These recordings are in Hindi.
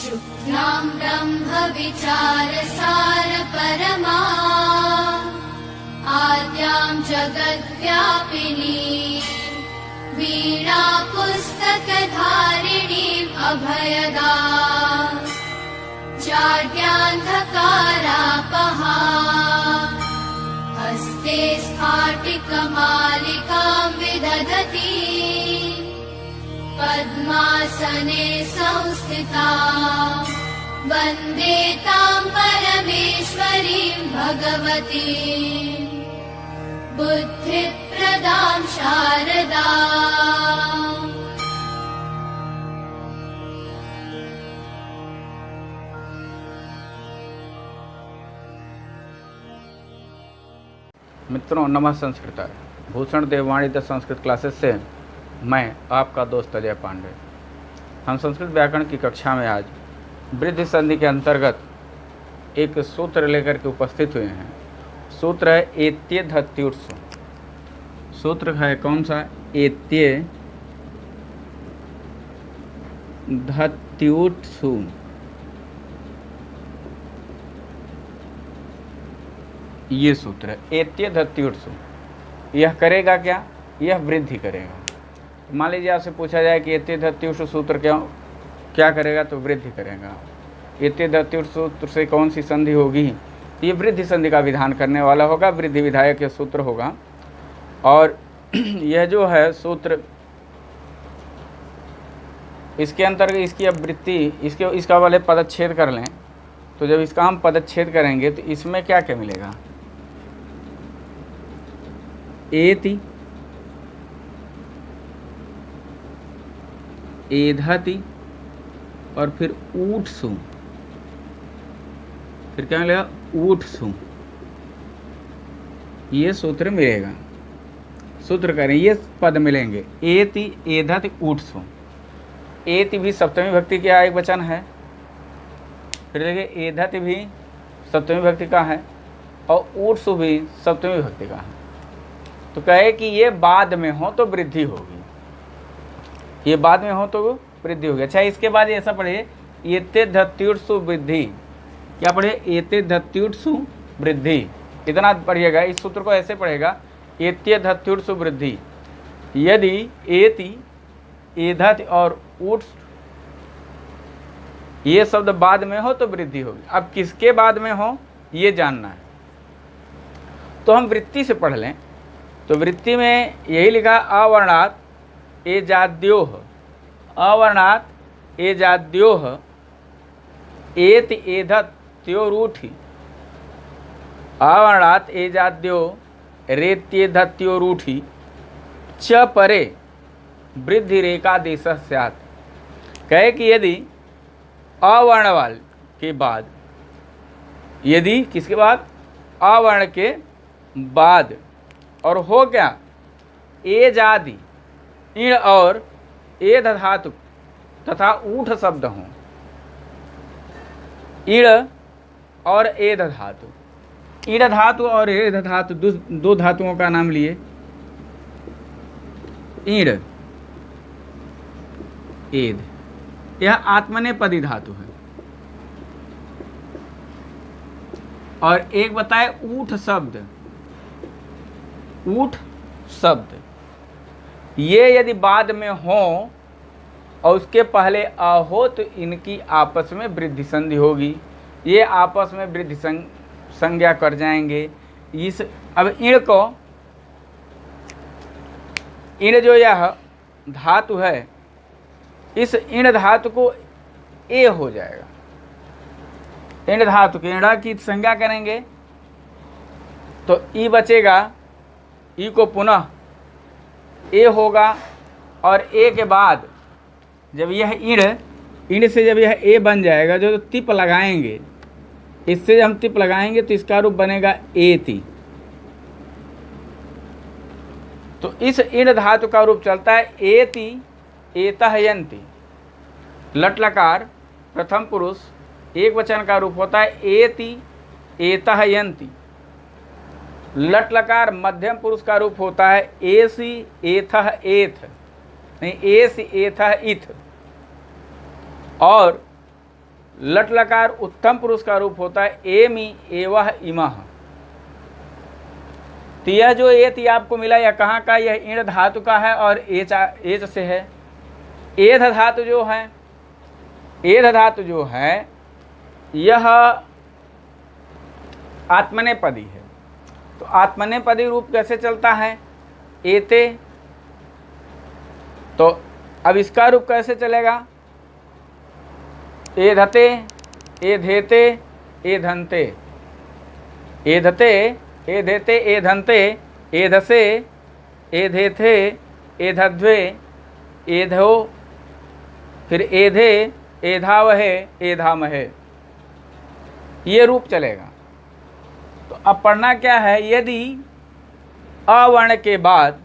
शुक्लां ब्रह्मविचारसार परमा आद्यां जगद्व्यापिनी वीणा पुस्तकधारिणीम् अभयदाम् जाड्यान्धकारापहा हस्ते स्फाटिकमालिकां विदधती पद्मासने संस्थिता वन्दे तां परमेश्वरीं भगवतीं बुद्धिप्रदां शारदा। मित्रों नमः संस्कृत भूषण देववाणी द संस्कृत क्लासेस से मैं आपका दोस्त अजय पांडे। हम संस्कृत व्याकरण की कक्षा में आज वृद्धि संधि के अंतर्गत एक सूत्र लेकर के उपस्थित हुए हैं। सूत्र है एत्ये धत्युत्सु। सूत्र है कौन सा? एत्ये धत्युत्सु। ये सूत्र है एत्ये धत्युत्सु। यह करेगा क्या? यह वृद्धि करेगा। मान लीजिए आपसे पूछा जाए कि एत्ये धत्युत्सु सूत्र क्या करेगा, तो वृद्धि करेगा। एत्ये धत्युत्सु सूत्र से कौन सी संधि होगी? ये वृद्धि संधि का विधान करने वाला होगा, वृद्धि विधायक यह सूत्र होगा। और यह जो है सूत्र, इसके अंतर्गत इसकी अब वृत्ति इसका वाले पदच्छेद कर लें, तो जब इसका हम पदच्छेद करेंगे तो इसमें क्या क्या मिलेगा? एति, एधति और फिर ऊठसु। फिर क्या मिलेगा? ऊठसु। ये सूत्र मिलेगा। सूत्र करें, ये पद मिलेंगे एति, एधति, ऊठसु। एति भी सप्तमी भक्ति का एक वचन है। फिर देखिए एधति भी सप्तमी भक्ति का है और ऊठसु भी सप्तमी भक्ति का है। तो कहे कि ये बाद में हो तो वृद्धि होगी, ये बाद में हो तो वृद्धि होगी। अच्छा, इसके बाद ऐसा पढ़िए एते धत्युत्सु वृद्धि। क्या पढ़िए? एते धत्युत्सु वृद्धि। इतना पढ़िएगा। इस सूत्र को ऐसे पढ़ेगा एत्ये धत्युत्सु वृद्धि। यदि एति, एधति और ऊट्स ये शब्द बाद में हो तो वृद्धि होगी। अब किसके बाद में हो ये जानना है, तो हम वृत्ति से पढ़ लें। तो वृत्ति में यही लिखा अवर्णात् एजाद्योः, अवर्णात् एजाद्योः एति एधत् त्योरूठि, अवर्णात् एजाद्यो रेत्येधत्योरूठि च परे वृद्धि रेखादेशः स्यात्। कहे कि यदि अवर्ण वाल के बाद, यदि किसके बाद? अवर्ण के बाद, और हो क्या? एजादि इण और एध धातु तथा ऊठ शब्द हों। इण और एध धातु, इण धातु और एध धातु दो धातुओं का नाम लिए। इण, एध, यह आत्मनेपदी धातु है। और एक बताए ऊठ शब्द, ऊठ शब्द ये यदि बाद में हो और उसके पहले अ हो तो इनकी आपस में वृद्धि संधि होगी। ये आपस में वृद्धि संज्ञा कर जाएंगे। इस अब इण को, इण जो यह धातु है, इस इण धातु को ए हो जाएगा। इण धातु के इणा की संज्ञा करेंगे तो ई बचेगा, ई को पुनः ए होगा। और ए के बाद जब यह इण से जब यह ए बन जाएगा, जो तिप लगाएंगे, इससे हम तिप लगाएंगे तो इसका रूप बनेगा एति। तो इस इण धातु का रूप चलता है एति एतः यन्ति। लट लकार प्रथम पुरुष एक वचन का रूप होता है एति एतः यन्ति। लट लकार मध्यम पुरुष का रूप होता है एसी एथः एथ, नहीं एस एथः इथ। और लट लकार उत्तम पुरुष का रूप होता है एमि एवह इमः। तो यह जो एति आपको मिला यह कहाँ का, यह ईण धातु का है और एच से है। एध धातु जो है, एध धातु जो है यह आत्मनेपदी है। तो आत्मनेपदी रूप कैसे चलता है, एते। तो अब इसका रूप कैसे चलेगा, एधते एधेते एधन्ते, एधते एधेते एधन्ते, एधसे एधेथे एधध्वे एधो, फिर एधे एधावहे एधामहे, ये रूप चलेगा। तो अब पढ़ना क्या है, यदि अवर्ण के बाद,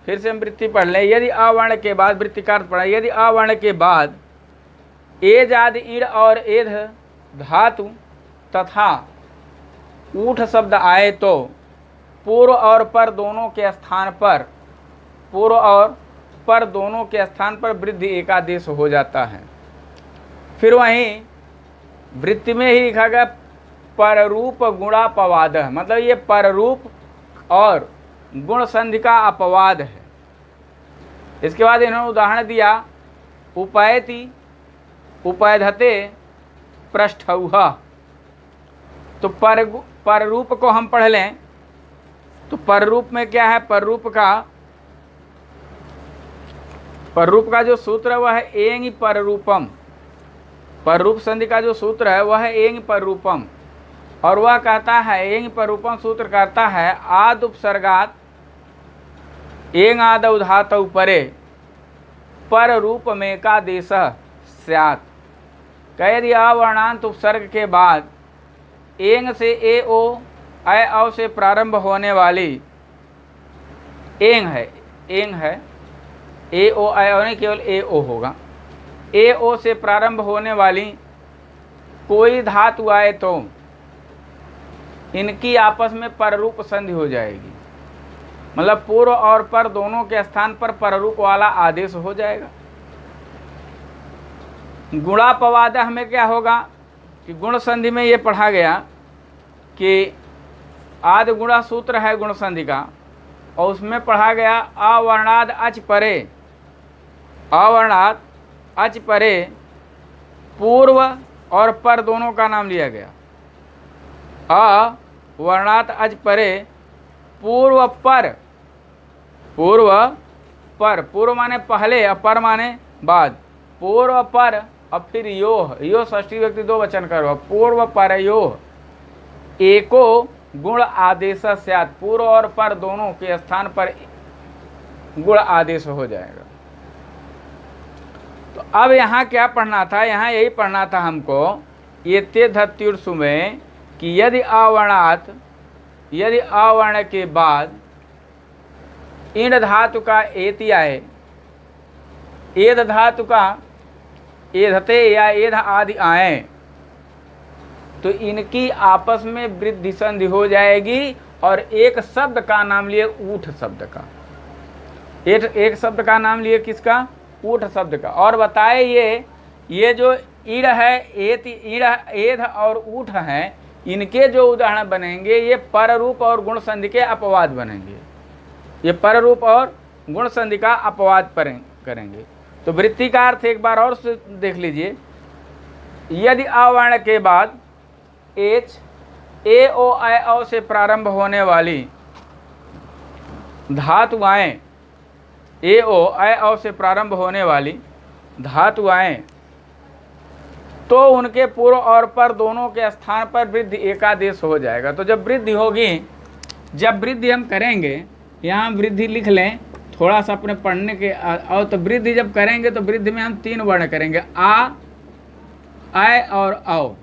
फिर से हम वृत्ति पढ़ लें, यदि अवर्ण के बाद, वृत्ति का अर्थ पढ़ा, यदि अवर्ण के बाद एज आदि ईड़ और एध धातु तथा ऊठ शब्द आए तो पूर्व और पर दोनों के स्थान पर, पूर्व और पर दोनों के स्थान पर वृद्धि एकादेश हो जाता है। फिर वहीं वृत्ति में ही लिखा गया पररूप गुणापवाद, मतलब ये पररूप और गुण संधि का अपवाद है। इसके बाद इन्होंने उदाहरण दिया उपैति उपैधते पृष्ठौह। तो पररूप को हम पढ़ लें, तो पररूप में क्या है, पररूप का जो सूत्र है वह है एंग पररूपम। पररूप संधि का जो सूत्र है वह है एंग पररूपम, और वह कहता है, एंग पररूपम सूत्र कहता है आद उपसर्गात एंग आदौ धातौ परे पर रूप में का देश स्यात्। यदि अवर्णांत उपसर्ग के बाद एंग से ए ओ ऐ औ से प्रारंभ होने वाली, एंग है ए ओ ऐ औ नहीं, केवल ए ओ होगा, ए ओ से प्रारंभ होने वाली कोई धातु आए तो इनकी आपस में पररूप संधि हो जाएगी। मतलब पूर्व और पर दोनों के स्थान पर पररूप वाला आदेश हो जाएगा। गुणापवाद हमें क्या होगा कि गुण संधि में ये पढ़ा गया कि आदि गुणा सूत्र है गुण संधि का, और उसमें पढ़ा गया अवर्णाद अच परे, अवर्णाद अच परे पूर्व और पर दोनों का नाम लिया गया। अवर्णात अच परे पूर्व पर, पूर्व पर, पूर्व माने पहले और पर माने बाद, पूर्व पर और फिर योह, यो षष्ठी व्यक्ति दो वचन करो, पूर्व पर योह एको गुण आदेश स्यात्, पूर्व और पर दोनों के स्थान पर गुण आदेश हो जाएगा। तो अब यहाँ क्या पढ़ना था, यहाँ यही पढ़ना था हमको ये ते धत्युर्सु में कि यदि अवर्णात, यदि अवर्ण के बाद ईण धातु का एति आए, एध धातु का एधते या एध आदि आए तो इनकी आपस में वृद्धि संधि हो जाएगी, और एक शब्द का नाम लिए ऊठ शब्द का, एक शब्द का नाम लिए किसका, ऊठ शब्द का। और बताए ये जो ईड़ है, ईड़ एध और ऊठ हैं, इनके जो उदाहरण बनेंगे ये पररूप और गुण संधि के अपवाद बनेंगे, ये पररूप और गुण संधि का अपवाद करेंगे। तो वृत्ति का अर्थ एक बार और से देख लीजिए, यदि अवर्ण के बाद एच ए ओ ऐ औ से प्रारंभ होने वाली धातुआएं, ए ओ ऐ औ से प्रारंभ होने वाली धातुआएं तो उनके पूर्व और पर दोनों के स्थान पर वृद्धि एकादेश हो जाएगा। तो जब वृद्धि होगी, जब वृद्धि हम करेंगे, यहाँ वृद्धि लिख लें थोड़ा सा अपने पढ़ने के, और तो वृद्धि जब करेंगे तो वृद्धि में हम तीन वर्ण करेंगे, आ, ऐ और औ,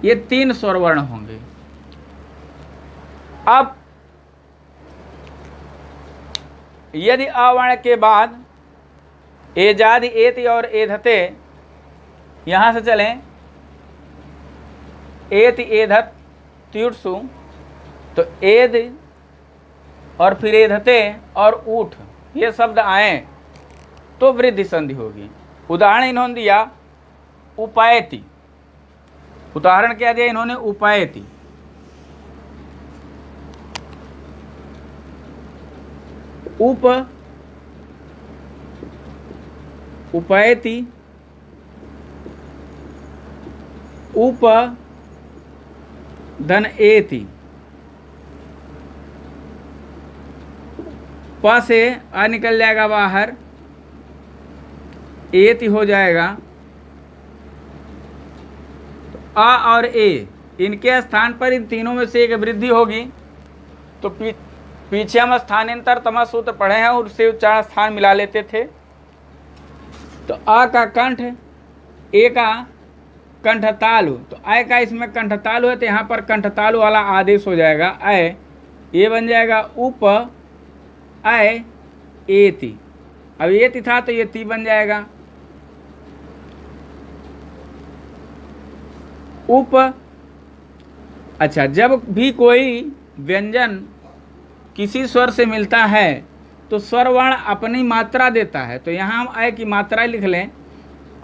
ये तीन स्वर वर्ण होंगे। अब यदि अवर्ण के बाद एजादि एति और एधते, यहाँ से चलें एति एधत त्युत्सु, तो एद और फिर एधते और ऊठ ये शब्द आए तो वृद्धि संधि होगी। उदाहरण इन्होंने दिया उपैति, उदाहरण क्या दिया इन्होंने, उपायति। उपयति, उप धन एति, प से आ निकल जाएगा बाहर, एति हो जाएगा। तो आ और ए इनके स्थान पर इन तीनों में से एक वृद्धि होगी। तो पीछे हम स्थानांतर तमा सूत्र पढ़े हैं और उससे उच्चारण स्थान मिला लेते थे। तो आ का कंठ, ए का कंठ तालु, तो आय का इसमें कंठ तालु है तो यहाँ पर कंठ तालु वाला आदेश हो जाएगा आय, ये बन जाएगा उप आय एति। अब एति था तो ये ती बन जाएगा। उप, अच्छा, जब भी कोई व्यंजन किसी स्वर से मिलता है तो स्वर वर्ण अपनी मात्रा देता है। तो यहाँ हम अय की मात्रा लिख लें।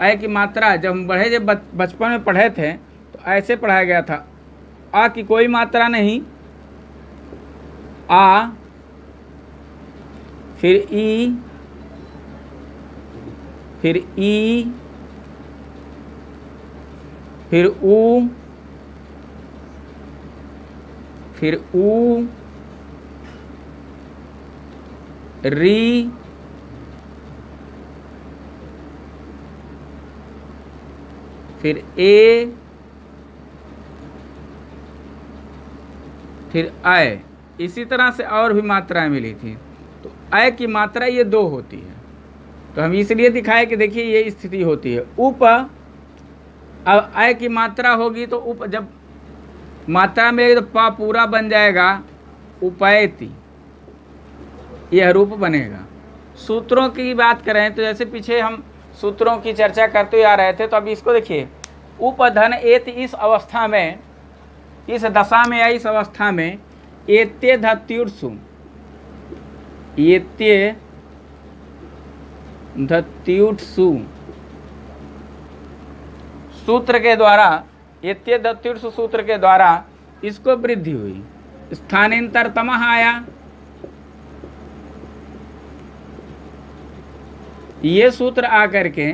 अय की मात्रा जब हम जब बचपन में पढ़े थे तो ऐसे पढ़ाया गया था, आ की कोई मात्रा नहीं, आ, फिर ई, फिर ई, फिर ऊ, फिर ऊ, री, फिर ए, फिर आय। इसी तरह से और भी मात्राएं मिली थी। तो आय की मात्रा ये दो होती है। तो हम इसलिए दिखाए कि देखिए ये स्थिति होती है। उप, अब आय की मात्रा होगी तो उप जब मात्रा मिलेगी तो पा पूरा बन जाएगा उपैति, यह रूप बनेगा। सूत्रों की बात करें तो जैसे पीछे हम सूत्रों की चर्चा करते आ रहे थे, तो अभी इसको देखिए, उपधन एत, इस अवस्था में, इस दशा में या इस अवस्था में एत्य धत्युर्सु, एत्य धत्युर्सु सूत्र के द्वारा, एत्य धत्युर्सु सूत्र के द्वारा इसको वृद्धि हुई। स्थानांतर तमः आया, ये सूत्र आकर के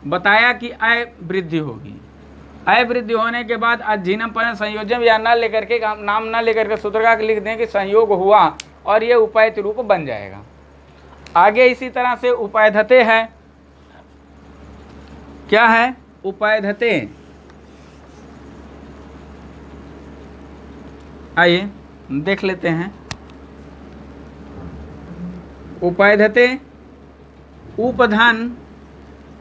बताया कि आय वृद्धि होगी। आय वृद्धि होने के बाद अधीनम पर संयोजन या न लेकर के, नाम न लेकर के सूत्र का लिख दें कि संयोग हुआ और ये उपायत रूप बन जाएगा। आगे इसी तरह से उपायधते है। क्या है उपायधते? आइए देख लेते हैं। उपायधते उपधन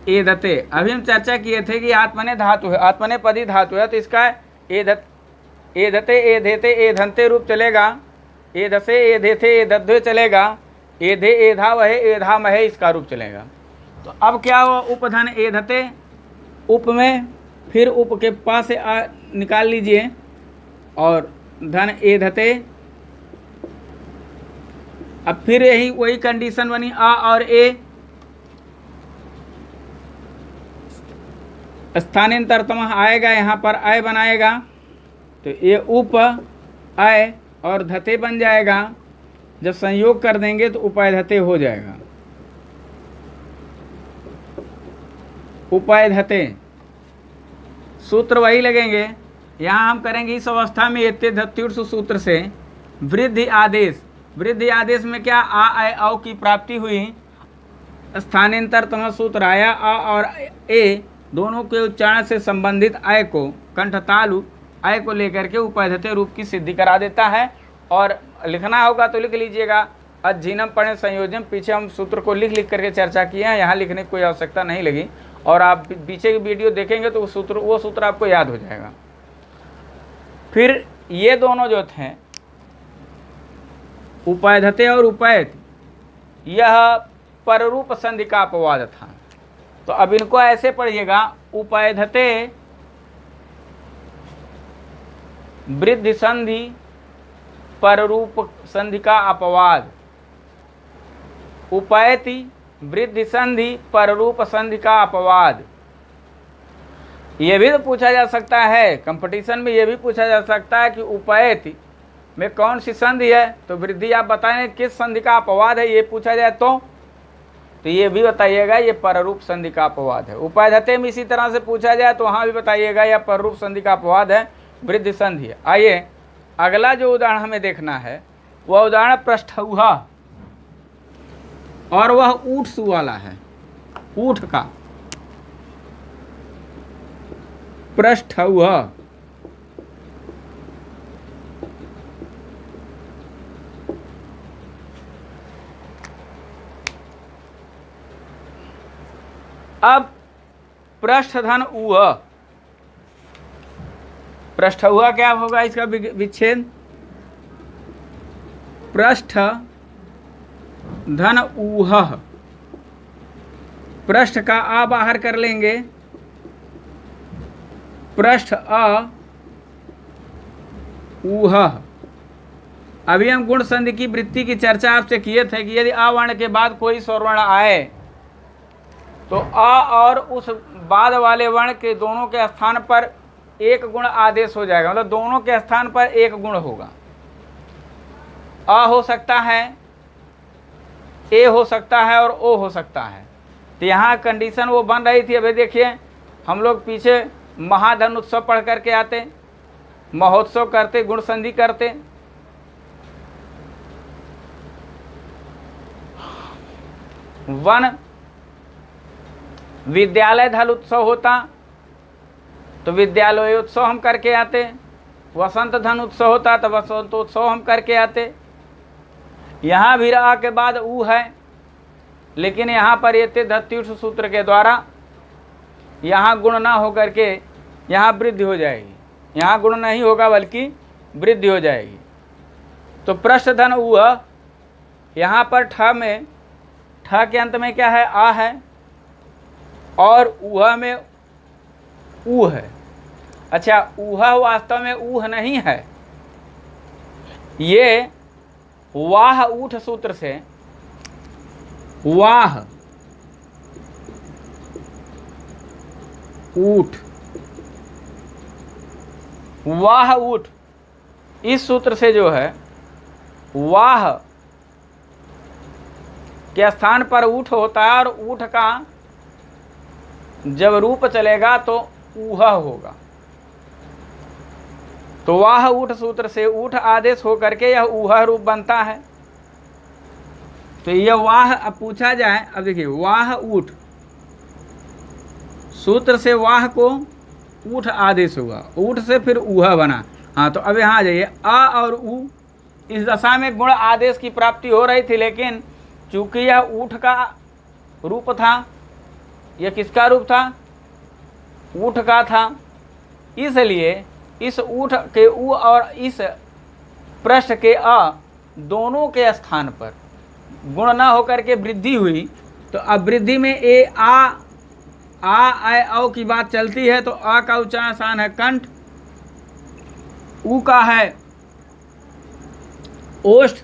एदते। अभी हम चर्चा किए थे कि आत्मने धातु है, आत्मने पदी धातु है, तो इसका एदते एधेते एधंते रूप चलेगा, एदसे एधेथे एदध्वे चलेगा, एधे एधा वहे एधा महे इसका रूप चलेगा। तो अब क्या हुआ, उपधन एधते, उप में फिर उप के पास से आ निकाल लीजिए और धन एधते। अब फिर यही वही कंडीशन बनी, आ और ए स्थानांतर तमः आएगा, यहाँ पर आय बनाएगा तो ये उप आय और धते बन जाएगा। जब संयोग कर देंगे तो उपाय धते हो जाएगा। उपाय धते सूत्र वही लगेंगे। यहाँ हम करेंगे इस अवस्था में एत्य धत्युर्सु सूत्र से वृद्धि आदेश। वृद्धि आदेश में क्या, आ आय औ की प्राप्ति हुई, स्थानांतर तमः सूत्र आया, आ और ए दोनों के उच्चारण से संबंधित आय को, कंठ तालु आय को लेकर के उपायधते रूप की सिद्धि करा देता है। और लिखना होगा तो लिख लीजिएगा, अधीनम पढ़े संयोजन। पीछे हम सूत्र को लिख लिख करके चर्चा किए हैं, यहाँ लिखने की कोई आवश्यकता नहीं लगी। और आप पीछे की वीडियो देखेंगे तो वो सूत्र आपको याद हो जाएगा। फिर ये दोनों जो थे उपायधते और उपायत, यह पररूप संधि का अपवाद था। तो अब इनको ऐसे पढ़िएगा, उपायधते वृद्धि संधि पररूप संधि का अपवाद, उपायति वृद्धि संधि पररूप संधि का अपवाद। ये भी तो पूछा जा सकता है, कंपटीशन में ये भी पूछा जा सकता है कि उपैति में कौन सी संधि है, तो वृद्धि आप बताएं किस संधि का अपवाद है, ये पूछा जाए तो ये भी बताइएगा ये पररूप संधि का अपवाद है। उपाधते में इसी तरह से पूछा जाए तो वहाँ भी बताइएगा यह पररूप संधि का अपवाद है, वृद्धि संधि है। आइए अगला जो उदाहरण हमें देखना है वह उदाहरण पृष्ठउहा, और वह ऊठ सु वाला है, ऊठ का पृष्ठउहा। अब पृष्ठ धन उह, पृष्ठ हुआ क्या होगा इसका विच्छेद, पृष्ठ धन ऊह, पृष्ठ का आ बाहर कर लेंगे, पृष्ठ अ ऊह। अभी हम गुण संधि की वृत्ति की चर्चा आपसे किए थे कि यदि आ वर्ण के बाद कोई स्वरवर्ण आए तो अ और उस बाद वाले वर्ण के दोनों के स्थान पर एक गुण आदेश हो जाएगा, मतलब दोनों के स्थान पर एक गुण होगा। अ हो सकता है, ए हो सकता है और ओ हो सकता है। तो यहाँ कंडीशन वो बन रही थी। अभी देखिए हम लोग पीछे महाधन उत्सव पढ़ करके आते, महोत्सव करते, गुण संधि करते, वन विद्यालय धल उत्सव होता तो विद्यालयोत्सव हम करके आते, वसंत धन उत्सव होता तो वसंतोत्सव हम करके आते। यहाँ भी रहा के बाद ऊ है, लेकिन यहाँ पर ये धत्युष सूत्र के द्वारा यहाँ गुण ना हो करके यहाँ वृद्धि हो जाएगी, यहाँ गुण नहीं होगा बल्कि वृद्धि हो जाएगी। तो पृष्ठ धन ऊ, यहाँ पर ठ में, ठ के अंत में क्या है, आ है, और ऊह में ऊ है। अच्छा, ऊह वास्तव में ऊह नहीं है, ये वाह ऊठ सूत्र से वाह ऊठ, वाह ऊठ, इस सूत्र से जो है वाह के स्थान पर ऊठ होता है, और ऊठ का जब रूप चलेगा तो ऊह होगा। तो वाह ऊठ सूत्र से ऊठ आदेश हो करके यह ऊह रूप बनता है। तो यह वाह, अब पूछा जाए, अब देखिए वाह ऊठ सूत्र से वाह को ऊठ आदेश हुआ, ऊठ से फिर ऊह बना। हाँ, तो अब यहाँ आ जाइए, आ और ऊ इस दशा में गुण आदेश की प्राप्ति हो रही थी, लेकिन चूंकि यह ऊठ का रूप था, यह किसका रूप था, ऊठ का था, इसलिए इस ऊठ के ऊ और इस पृष्ठ के अ दोनों के स्थान पर गुण न होकर के वृद्धि हुई। तो अब वृद्धि में ए आ औ की बात चलती है, तो आ का उच्चारण है कंठ, ऊ का है ओष्ठ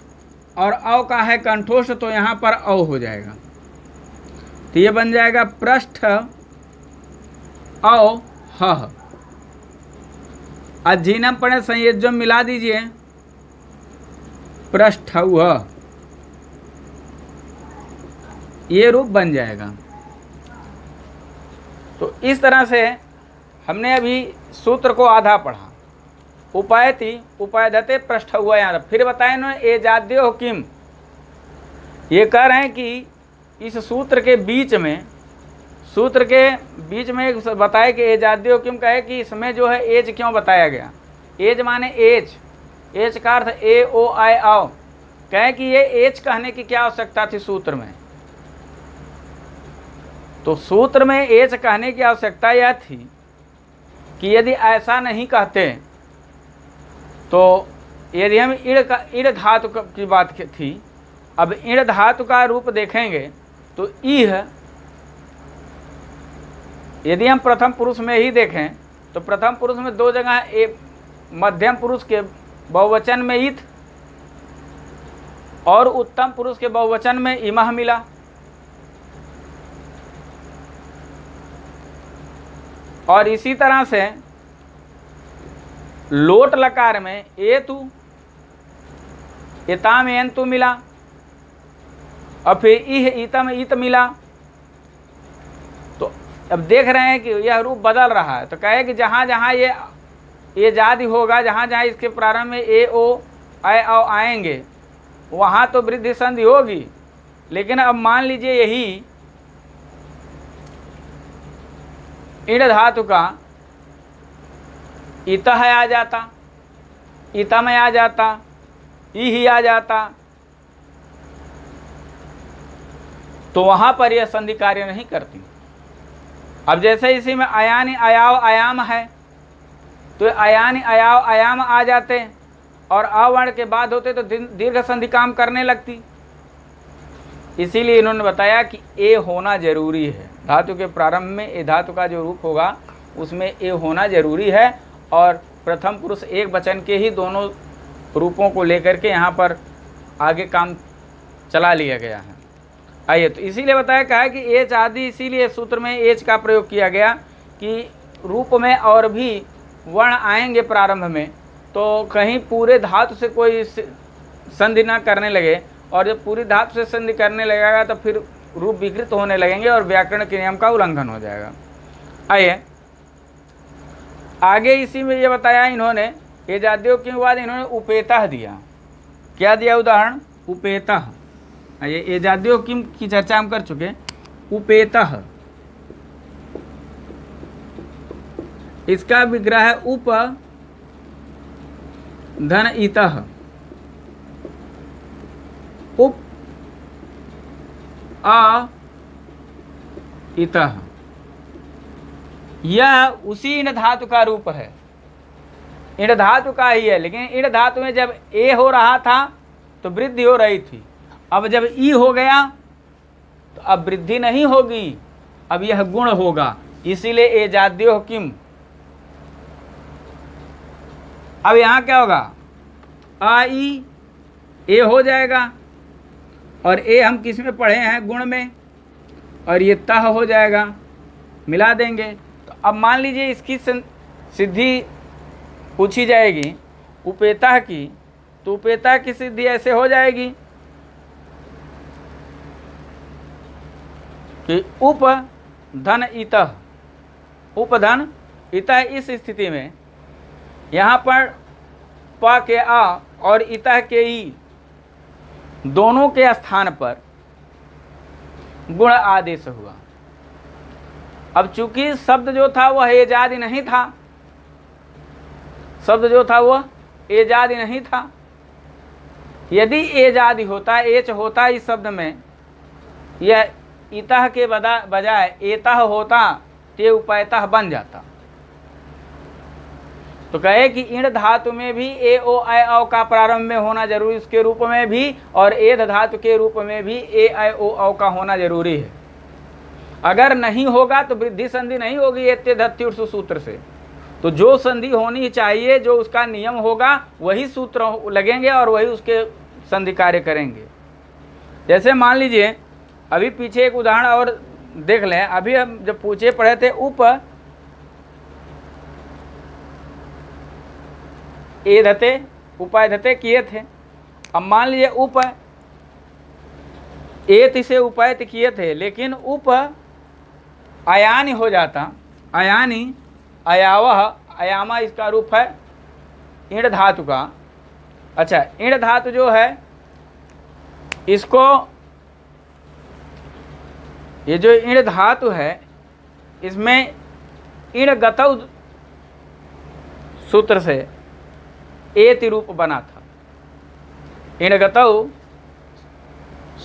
और औ का है कंठोष्ठ, तो यहाँ पर औ हो जाएगा। तो ये बन जाएगा पृष्ठ औ ह। अजीनम पढ़े संयोजन मिला दीजिए, पृष्ठ ये रूप बन जाएगा। तो इस तरह से हमने अभी सूत्र को आधा पढ़ा। उपायति उपायधते पृष्ठ हुआ, यहाँ फिर बताए ना ए जाद्यो किम, ये कह रहे हैं कि इस सूत्र के बीच में बताए कि एजाद्यो किम कहे कि इसमें जो है एज क्यों बताया गया। एज माने एज का अर्थ ए ओ आई आओ, कहे कि ये एज कहने की क्या आवश्यकता थी सूत्र में। तो सूत्र में एज कहने की आवश्यकता यह थी कि यदि ऐसा नहीं कहते तो यदि हम इड़ धातु की बात थी, अब इड़ धातु का रूप देखेंगे तो ईह, यदि हम प्रथम पुरुष में ही देखें तो प्रथम पुरुष में दो जगह मध्यम पुरुष के बहुवचन में ईथ और उत्तम पुरुष के बहुवचन में इमह मिला, और इसी तरह से लोट लकार में एतु, इताम एंतु मिला, और फिर इह ईतम ईत मिला। तो अब देख रहे हैं कि यह रूप बदल रहा है। तो कहे कि जहाँ जहाँ ये जाति होगा, जहाँ जहाँ इसके प्रारंभ में ए ओ ऐ औ आएंगे, वहाँ तो वृद्धि संधि होगी। लेकिन अब मान लीजिए यही ईड़ धातु का इतः आ जाता, इतम आ जाता, ही आ जाता, तो वहां पर यह संधि कार्य नहीं करती। अब जैसे इसी में अयानी अयाव आयाम है, तो अयानी अयाव आयाम आ जाते और अवर्ण के बाद होते तो दीर्घ संधि काम करने लगती। इसीलिए इन्होंने बताया कि ए होना जरूरी है। धातु के प्रारंभ में ए धातु का जो रूप होगा उसमें ए होना जरूरी है, और प्रथम पुरुष एक वचन के ही दोनों रूपों को लेकर के यहाँ पर आगे काम चला लिया गया है। आइए, तो इसीलिए बताया कहा कि एच आदि, इसीलिए सूत्र में एच का प्रयोग किया गया कि रूप में और भी वर्ण आएंगे प्रारंभ में, तो कहीं पूरे धातु से कोई संधि ना करने लगे, और जब पूरी धातु से संधि करने लगेगा तो फिर रूप विकृत होने लगेंगे और व्याकरण के नियम का उल्लंघन हो जाएगा। आइए आगे इसी में ये बताया इन्होंने, ये जातियों के बाद इन्होंने उपेतः दिया। क्या दिया उदाहरण? उपेतः। ये जातियों की चर्चा हम कर चुके। उपेतः, इसका विग्रह है उप धन इतः, उप आ इतः। यह उसी ईण धातु का रूप है, ईण धातु का ही है। लेकिन ईण धातु में जब ए हो रहा था तो वृद्धि हो रही थी, अब जब ई हो गया तो अब वृद्धि नहीं होगी, अब यह गुण होगा। इसीलिए ए जाद्यो किम। अब यहां क्या होगा? आ ई ए हो जाएगा, और ए हम किस में पढ़े हैं? गुण में, और ये तह हो जाएगा, मिला देंगे। तो अब मान लीजिए इसकी सिद्धि पूछी जाएगी उपेता की, तो उपेता की सिद्धि ऐसे हो जाएगी कि उप धन इतः, उपधन इतः। इस स्थिति में यहाँ पर प के आ और इतः के ई दोनों के स्थान पर गुण आदेश हुआ। अब चूंकि शब्द जो था वह एजादि नहीं था, शब्द जो था वह एजादि नहीं था। यदि एजादि होता, एच होता इस शब्द में, यह इतः के बजाय एतः होता, ते उपैतः बन जाता। तो कहे कि ईण धातु में भी ए ओ ऐ औ का प्रारंभ में होना जरूरी, उसके रूप में भी, और एध धातु के रूप में भी ए ऐ ओ औ का होना जरूरी है। अगर नहीं होगा तो वृद्धि संधि नहीं होगी एत्य धत्युर सूत्र से। तो जो संधि होनी चाहिए, जो उसका नियम होगा, वही सूत्र लगेंगे और वही उसके संधि कार्य करेंगे। जैसे मान लीजिए अभी पीछे एक उदाहरण और देख लें। अभी हम जब पूछे पढ़े थे उप एधते उपायधते किए थे। अब मान लीजिए उप एत से उपायत किए थे, लेकिन उप अयानी हो जाता, अयानी अयावह अयामा इसका रूप है ईण धातु का। अच्छा, ईण धातु जो है इसको, ये जो ईण धातु है इसमें ईण गतौ सूत्र से एति रूप बना था। ईण गतौ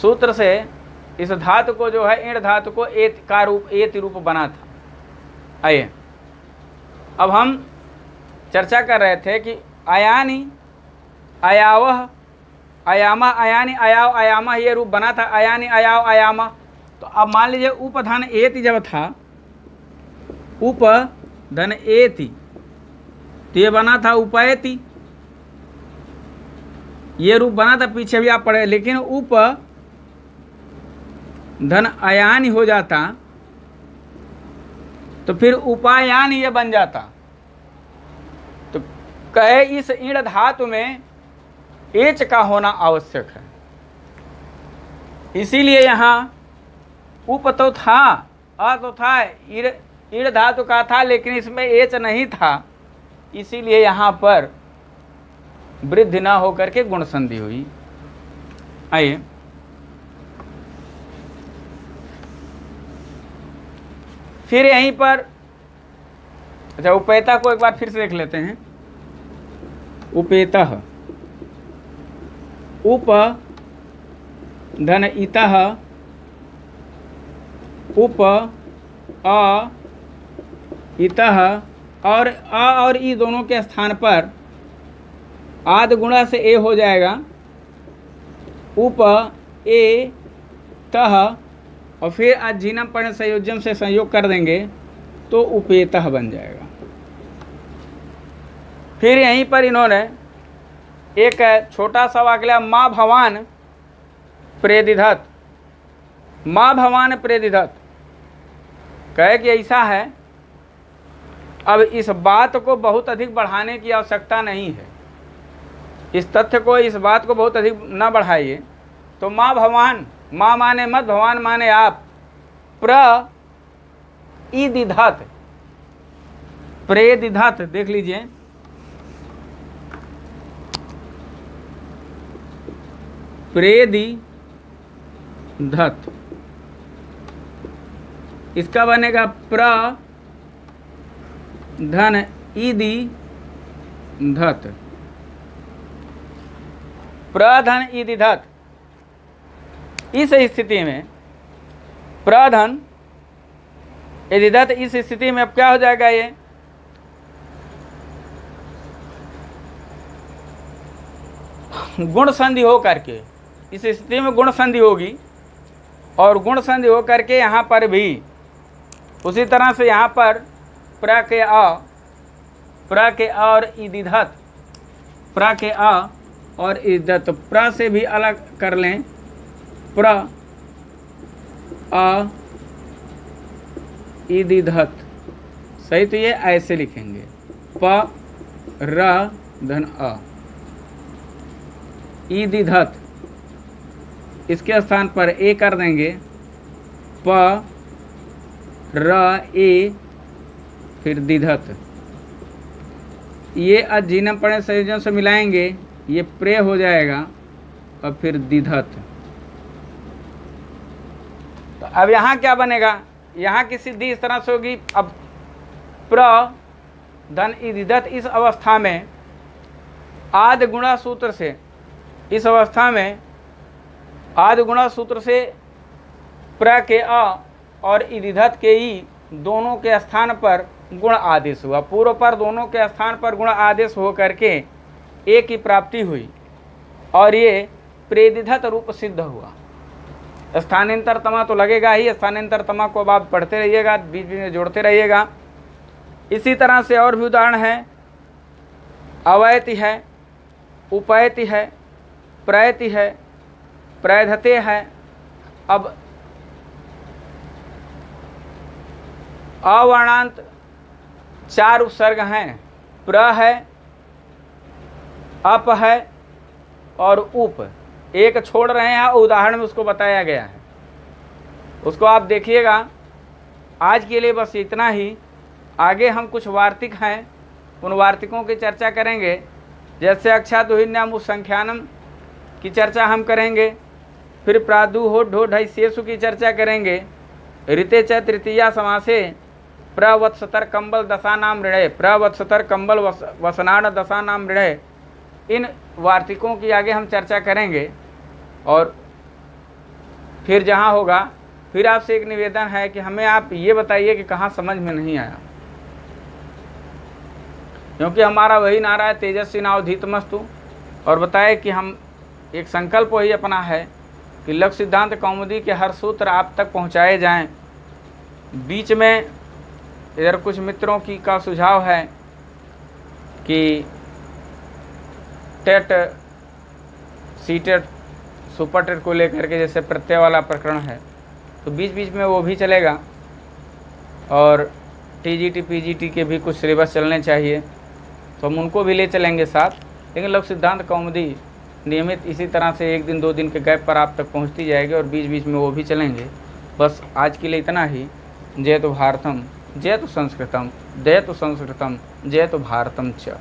सूत्र से इस धातु को जो है ईण धातु को एत का रूप एति रूप बना था। आइए अब हम चर्चा कर रहे थे कि अयानी अयावह अयामा, अयानी अयाव अयामा ये रूप बना था, अयानी अयाव अयामा। तो अब मान लीजिए उपधन एति जब था, उपधन एति, तो ये बना था उपैति, ये रूप बना था, पीछे भी आप पढ़े। लेकिन उप धन अयानी हो जाता, तो फिर उपायान ये बन जाता। तो कहे इस ईण धातु में एच का होना आवश्यक है, इसीलिए यहाँ उप तो था, अ तो था, ईण धातु का था, लेकिन इसमें एच नहीं था, इसीलिए यहाँ पर वृद्धि न होकर के गुण संधि हुई। आइए फिर यहीं पर, अच्छा उपेता को एक बार फिर से देख लेते हैं। उपेतः, उप धन इतः, उप अ इतः, और अ और ई दोनों के स्थान पर आद गुणा से ए हो जाएगा, उप ए तह, और फिर अजीनम पर्ण संयोजन से संयोग कर देंगे तो उपेतः बन जाएगा। फिर यहीं पर इन्होंने एक छोटा सा वाक्य, माँ भवान प्रेदिधत, माँ भवान प्रेदिधत, कहे कि ऐसा है। अब इस बात को बहुत अधिक बढ़ाने की आवश्यकता नहीं है, इस तथ्य को, इस बात को बहुत अधिक न बढ़ाइए। तो माँ भवान, माँ माने मत, भवान माने आप, प्र इदिधत, प्रेदिधत, देख लीजिए, प्रेदिधत, इसका बनेगा प्र धन इदि धत, प्रधन इदि धत। इस स्थिति में प्रधन इदि धत, इस स्थिति में अब क्या हो जाएगा, ये गुण संधि हो करके, इस स्थिति में गुण संधि होगी, और गुण संधि हो करके यहाँ पर भी उसी तरह से यहाँ पर प्र के अ, प्र के अ और इदिधत, प्र के अ और इदिधत, प्र से भी अलग कर लें, प्र अ इदिधत, सही। तो ये ऐसे लिखेंगे, प र धन अ, इदिधत, इसके स्थान पर ए कर देंगे, प र ए फिर दिधत, ये अजीनम पढ़े संयोजन से मिलाएंगे, ये प्रे हो जाएगा और फिर दिधत। तो अब यहाँ क्या बनेगा, यहाँ की सिद्धि इस तरह से होगी। अब प्र धन इदिधत, इस अवस्था में आद गुणा सूत्र से, इस अवस्था में आद गुणा सूत्र से प्र के अ और इदिधत के ई दोनों के स्थान पर गुण आदेश हुआ, पूर्व पर दोनों के स्थान पर गुण आदेश हो करके ए की प्राप्ति हुई, और ये प्रेदिधत रूप सिद्ध हुआ। स्थानांतर तमा तो लगेगा ही, स्थानांतर तमा को अब आप पढ़ते रहिएगा, बीच बीच में जोड़ते रहिएगा। इसी तरह से और भी उदाहरण है, अवैति है, उपैति है, प्रैति है, प्रैधते है। अब अवर्णांत 4 उपसर्ग हैं, प्र है, अप है और उप, एक छोड़ रहे हैं, उदाहरण में उसको बताया गया है, उसको आप देखिएगा। आज के लिए बस इतना ही, आगे हम कुछ वार्तिक हैं, उन वार्तिकों की चर्चा करेंगे, जैसे अक्षादुहिन्याम संख्यानम की चर्चा हम करेंगे, फिर प्रादु हो ढो ढई शेषु की चर्चा करेंगे, ऋते च तृतीया समासे प्रवत्सतर कंबल दशानाम ऋणे, प्रवत्सतर कंबल वसनान दशानाम ऋणे, इन वार्तिकों की आगे हम चर्चा करेंगे। और फिर जहाँ होगा, फिर आपसे एक निवेदन है कि हमें आप ये बताइए कि कहाँ समझ में नहीं आया, क्योंकि हमारा वही नारा है, तेजस्वी नावधीतमस्तु, और बताए कि हम एक संकल्प वही अपना है कि लघु सिद्धांत कौमुदी के हर सूत्र आप तक पहुँचाए जाएं। बीच में इधर कुछ मित्रों की का सुझाव है कि टेट, सीटेट, सुपर टेट को लेकर के जैसे प्रत्यय वाला प्रकरण है, तो बीच बीच में वो भी चलेगा। और टीजीटी पीजीटी के भी कुछ सिलेबस चलने चाहिए, तो हम उनको भी ले चलेंगे साथ। लेकिन लोक सिद्धांत कौमुदी नियमित इसी तरह से 1 दिन 2 दिन के गैप पर आप तक पहुंचती जाएगी, और बीच बीच में वो भी चलेंगे। बस आज के लिए इतना ही। जय तो भारतम, जय तो संस्कृतम, जय तो संस्कृतम, जय तो भारतम च।